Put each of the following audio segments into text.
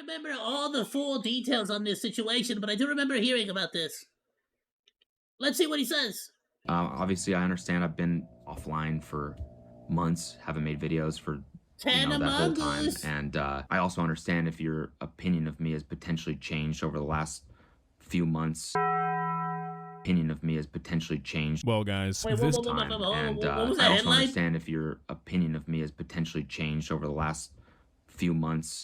remember all the full details on this situation, but I do remember hearing about this. Let's see what he says. Obviously, I understand I've been offline for months, haven't made videos for that whole time, and I also understand if your opinion of me has potentially changed over the last few months. Well, guys, Wait, this what was I that also headline? understand if your opinion of me has potentially changed over the last few months.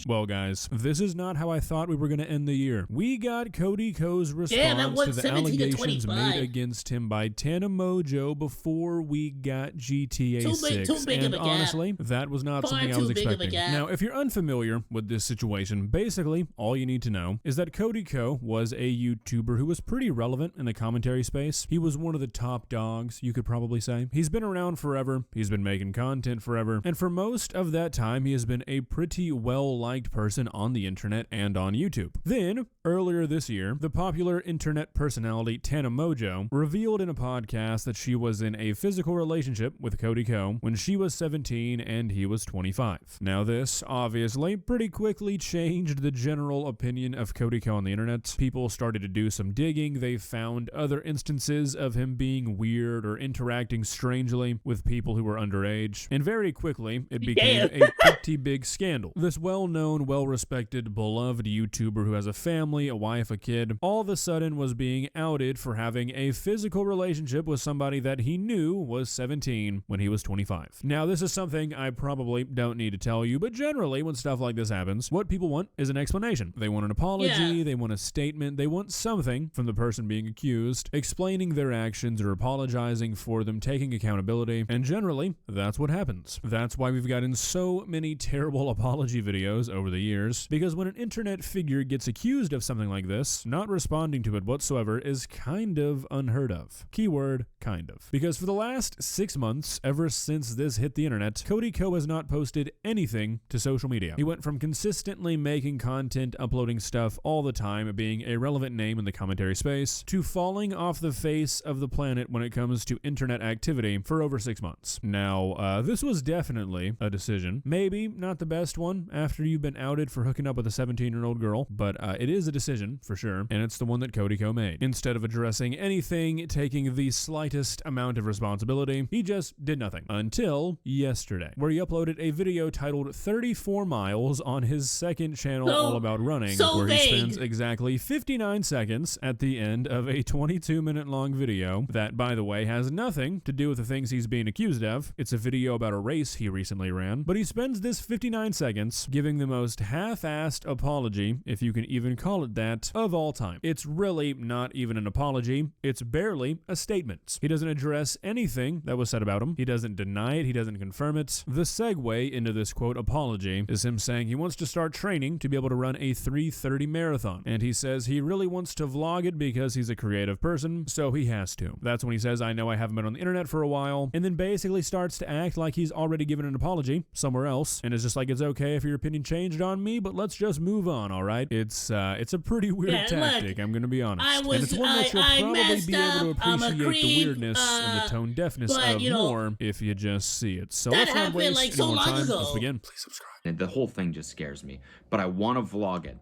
Well, guys, this is not how I thought we were going to end the year. We got Cody Ko's response to the allegations made against him by Tana Mojo before we got GTA 6. And honestly, that was not something I was expecting. Now, if you're unfamiliar with this situation, basically, all you need to know is that Cody Ko was a YouTuber who was pretty relevant in the commentary space. He was one of the top dogs, you could probably say. He's been around forever. He's been making content forever. And for most of that time, he has been a pretty well-liked person on the internet and on YouTube. Then, earlier this year, the popular internet personality Tana Mojo revealed in a podcast that she was in a physical relationship with Cody Ko when she was 17 and he was 25. Now this, obviously, pretty quickly changed the general opinion of Cody Ko on the internet. People started to do some digging. They found other instances of him being weird or interacting strangely with people who were underage. And very quickly, it became a pretty big scandal. This well-known, well-respected, beloved YouTuber who has a family, a wife, a kid, all of a sudden was being outed for having a physical relationship with somebody that he knew was 17 when he was 25. Now, this is something I probably don't need to tell you, but generally, when stuff like this happens, what people want is an explanation. They want an apology, they want a statement, they want something from the person being accused, explaining their actions or apologizing for them, taking accountability, and generally, that's what happens. That's why we've gotten so many terrible apology videos over the years, because when an internet figure gets accused of something like this, not responding to it whatsoever is kind of unheard of. Keyword, kind of. Because for the last 6 months, ever since this hit the internet, Cody Ko has not posted anything to social media. He went from consistently making content, uploading stuff all the time, being a relevant name in the commentary space, to falling off the face of the planet when it comes to internet activity for over 6 months. Now, this was definitely a decision. Maybe not the best one after you've been outed for hooking up with a 17-year-old girl, but it is a decision for sure, and it's the one that Cody Ko made. Instead of addressing anything, taking the slightest amount of responsibility, he just did nothing until yesterday, where he uploaded a video titled 34 Miles on his second channel all about running, where he spends exactly 59 seconds at the end of a 22-minute long video that, by the way, has nothing to do with the things he's being accused of. It's a video about a race he recently ran, but he spends this 59 seconds giving the most half-assed apology, if you can even call it that, of all time. It's really not even an apology. It's barely a statement. He doesn't address anything that was said about him. He doesn't deny it. He doesn't confirm it. The segue into this quote apology is him saying he wants to start training to be able to run a 3:30 marathon. And he says he really wants to vlog it because he's a creative person, so he has to. That's when he says, I know I haven't been on the internet for a while, and then basically starts to act like he's already given an apology somewhere else, and it's just like, it's okay if your opinion changed on me, but let's just move on, all right? It's a pretty weird tactic, I'm gonna be honest. And it's one that you'll probably be able to appreciate the weirdness and the tone deafness of more if you just see it. So let's not waste any more time. Let's begin. Please subscribe. And the whole thing just scares me, but I want to vlog it.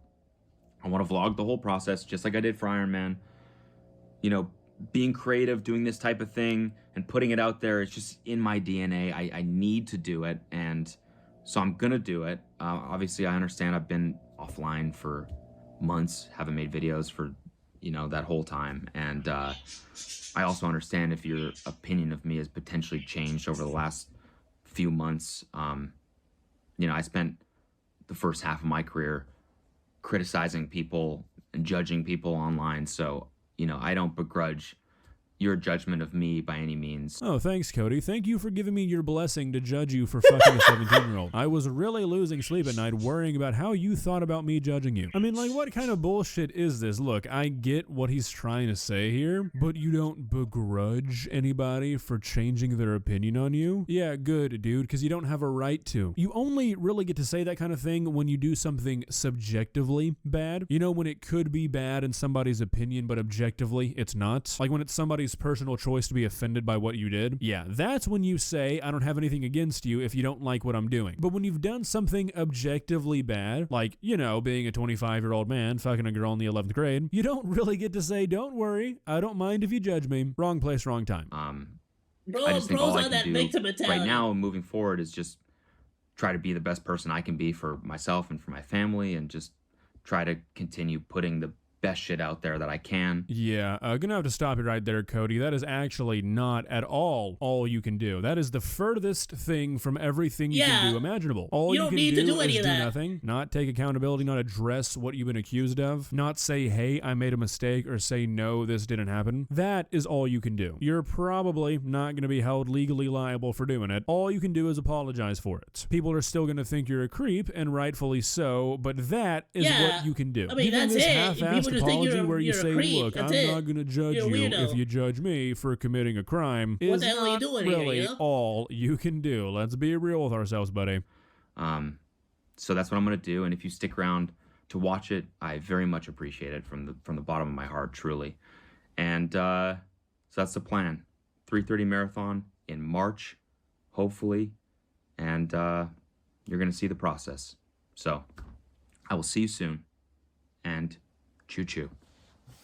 I want to vlog the whole process, just like I did for Iron Man. You know, being creative, doing this type of thing, and putting it out there, it's just in my DNA. I need to do it, and so I'm gonna do it. Obviously, I understand I've been offline for months, haven't made videos for, that whole time, and I also understand if your opinion of me has potentially changed over the last few months. I spent the first half of my career criticizing people and judging people online, so I don't begrudge your judgment of me by any means. Oh, thanks, Cody. Thank you for giving me your blessing to judge you for fucking a 17-year-old. I was really losing sleep at night worrying about how you thought about me judging you. I mean, like, what kind of bullshit is this? Look, I get what he's trying to say here, but you don't begrudge anybody for changing their opinion on you? Yeah, good, dude, because you don't have a right to. You only really get to say that kind of thing when you do something subjectively bad. When it could be bad in somebody's opinion, but objectively it's not. Like when it's somebody's somebody's personal choice to be offended by what you did, yeah, that's when you say, I don't have anything against you if you don't like what I'm doing. But when you've done something objectively bad, like, you know, being a 25-year-old man fucking a girl in the 11th grade, you don't really get to say, don't worry, I don't mind if you judge me. Wrong place, wrong time. I just think all I can do right now moving forward is just try to be the best person I can be for myself and for my family, and just try to continue putting the best shit out there that I can. Yeah, gonna have to stop you right there, Cody. That is actually not at all you can do. That is the furthest thing from everything you can do imaginable. All you can do is do nothing, not take accountability, not address what you've been accused of, not say, hey, I made a mistake, or say, no, this didn't happen. That is all you can do. You're probably not gonna be held legally liable for doing it. All you can do is apologize for it. People are still gonna think you're a creep, and rightfully so, but that is what you can do. I mean, that's it. Apology where you say, look, I'm not going to judge you if you judge me for committing a crime, is not really all you can do. Let's be real with ourselves, buddy. So that's what I'm going to do, and if you stick around to watch it, I very much appreciate it from the bottom of my heart, truly. And so that's the plan. 3:30 marathon in March, hopefully, and you're going to see the process. So I will see you soon, and choo-choo.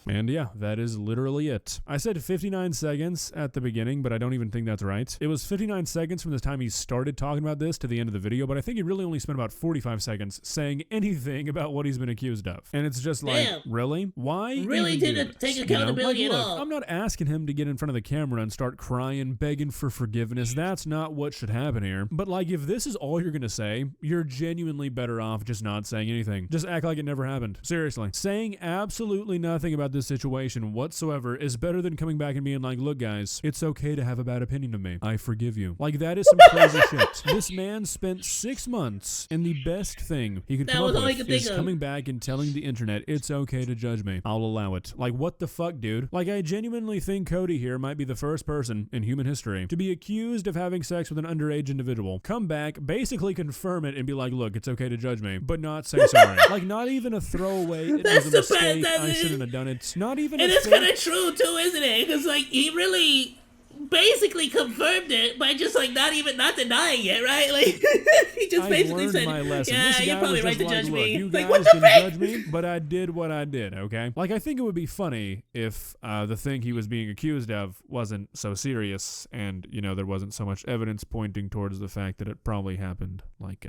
And yeah, that is literally it. I said 59 seconds at the beginning, but I don't even think that's right. It was 59 seconds from the time he started talking about this to the end of the video, but I think he really only spent about 45 seconds saying anything about what he's been accused of. And it's just like, really? Why? Really didn't take accountability at all. I'm not asking him to get in front of the camera and start crying, begging for forgiveness. That's not what should happen here. But like, if this is all you're gonna say, you're genuinely better off just not saying anything. Just act like it never happened. Seriously. Saying absolutely nothing about this situation whatsoever is better than coming back and being like, look guys, it's okay to have a bad opinion of me. I forgive you. Like, that is some crazy shit. This man spent 6 months, and the best thing he could come up with is coming back and telling the internet, it's okay to judge me. I'll allow it. Like, what the fuck, dude? Like, I genuinely think Cody here might be the first person in human history to be accused of having sex with an underage individual, come back, basically confirm it, and be like, look, it's okay to judge me, but not say sorry. Like, not even a throwaway, it was a mistake, I shouldn't have done it. Not even and it's kind of true too, isn't it? Because like, he really basically confirmed it by just like not denying it, right? Like, he just basically said, my lesson. yeah, you're probably right to judge me. You like, guys what the can judge me, but I did what I did, okay? Like, I think it would be funny if the thing he was being accused of wasn't so serious, and, you know, there wasn't so much evidence pointing towards the fact that it probably happened like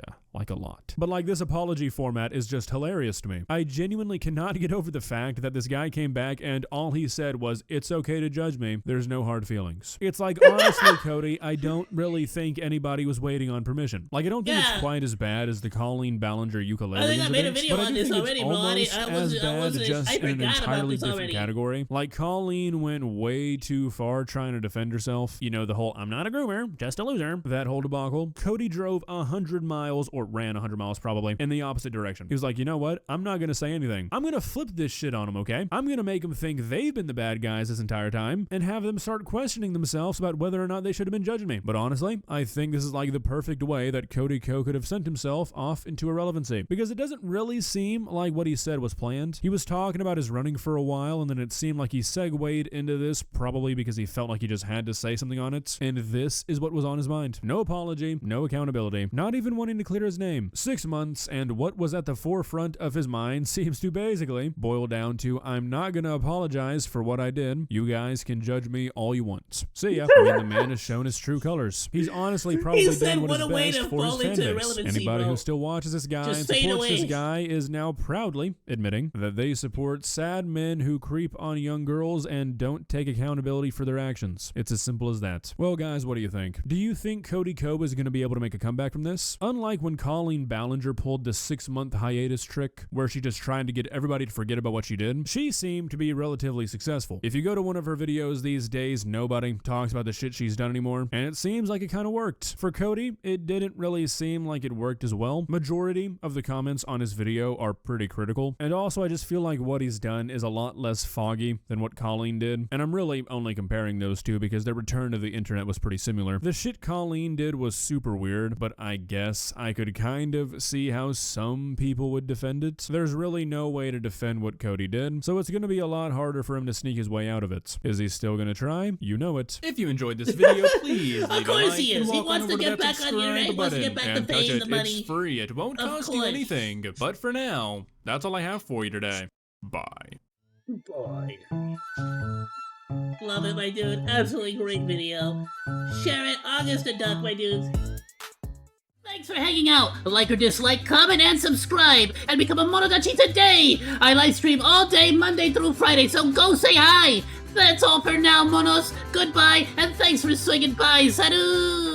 a lot. But like, this apology format is just hilarious to me. I genuinely cannot get over the fact that this guy came back and all he said was, it's okay to judge me, there's no hard feelings. It's like, honestly, Cody, I don't really think anybody was waiting on permission. Like, I don't think it's quite as bad as the Colleen Ballinger ukulele incident, I made a video on this already, bro. I forgot in an entirely different category. Like, Colleen went way too far trying to defend herself. You know, the whole, I'm not a groomer, just a loser, that whole debacle. Cody drove 100 miles, or ran 100 miles probably, in the opposite direction. He was like, you know what? I'm not gonna say anything. I'm gonna flip this shit on them, okay? I'm gonna make them think they've been the bad guys this entire time, and have them start questioning themselves about whether or not they should have been judging me. But honestly, I think this is like the perfect way that Cody Co could have sent himself off into irrelevancy, because it doesn't really seem like what he said was planned. He was talking about his running for a while, and then it seemed like he segued into this, probably because he felt like he just had to say something on it, and this is what was on his mind. No apology, no accountability, not even wanting to clear his name. 6 months, and what was at the forefront of his mind seems to basically boil down to, I'm not gonna apologize for what I did. You guys can judge me all you want. See ya. I mean, the man has shown his true colors. He's honestly probably done what is best for his fan base. Anybody who still watches this guy and supports this guy is now proudly admitting that they support sad men who creep on young girls and don't take accountability for their actions. It's as simple as that. Well, guys, what do you think? Do you think Cody Co is going to be able to make a comeback from this? Unlike when Colleen Ballinger pulled the 6-month hiatus trick, where she just tried to get everybody to forget about what she did, she seemed to be relatively successful. If you go to one of her videos these days, nobody talks talks about the shit she's done anymore, and it seems like it kind of worked. For Cody, it didn't really seem like it worked as well. Majority of the comments on his video are pretty critical, and also I just feel like what he's done is a lot less foggy than what Colleen did, and I'm really only comparing those two because their return to the internet was pretty similar. The shit Colleen did was super weird, but I guess I could kind of see how some people would defend it. There's really no way to defend what Cody did, so it's gonna be a lot harder for him to sneak his way out of it. Is he still gonna try? You know it. If you enjoyed this video, please of course he is. He wants to get back on your he wants to get back the fame, the money. It's free. It won't cost you anything. But for now, that's all I have for you today. Bye. Bye. Love it, my dude. Absolutely great video. Share it. August the Duck, my dudes. Thanks for hanging out. Like or dislike, comment, and subscribe. And become a Monodachi today. I live stream all day, Monday through Friday, so go say hi. That's all for now, monos. Goodbye, and thanks for swinging by. Salut!